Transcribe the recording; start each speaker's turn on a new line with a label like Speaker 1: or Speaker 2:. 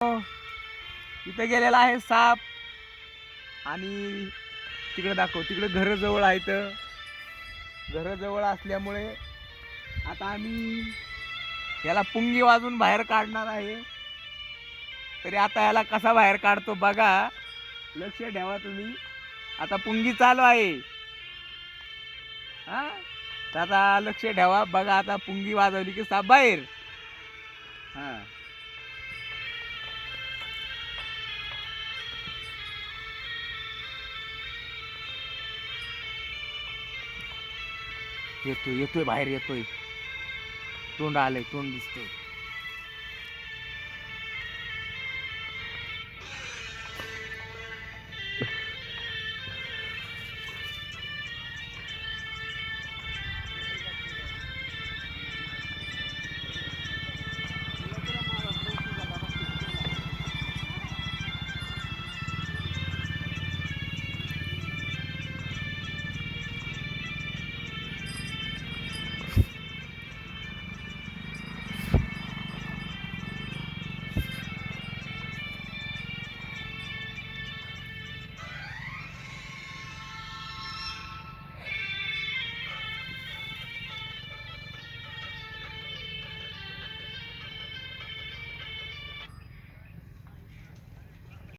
Speaker 1: इथे गेलेला आहे साप. आणि तिकडे दाखव, तिकडे घर जवळ आहेत. घर जवळ असल्यामुळे आता आम्ही याला पुंगी वाजून बाहेर काढणार आहे. तरी आता याला कसा बाहेर काढतो बघा, लक्ष ठेवा तुम्ही. आता पुंगी चालू आहे. हा, आता लक्ष ठेवा बघा. आता पुंगी वाजवली की साप बाहेर. हा, येतोय येतोय बाहेर येतोय. तोंड आलंय, तोंड दिसतंय.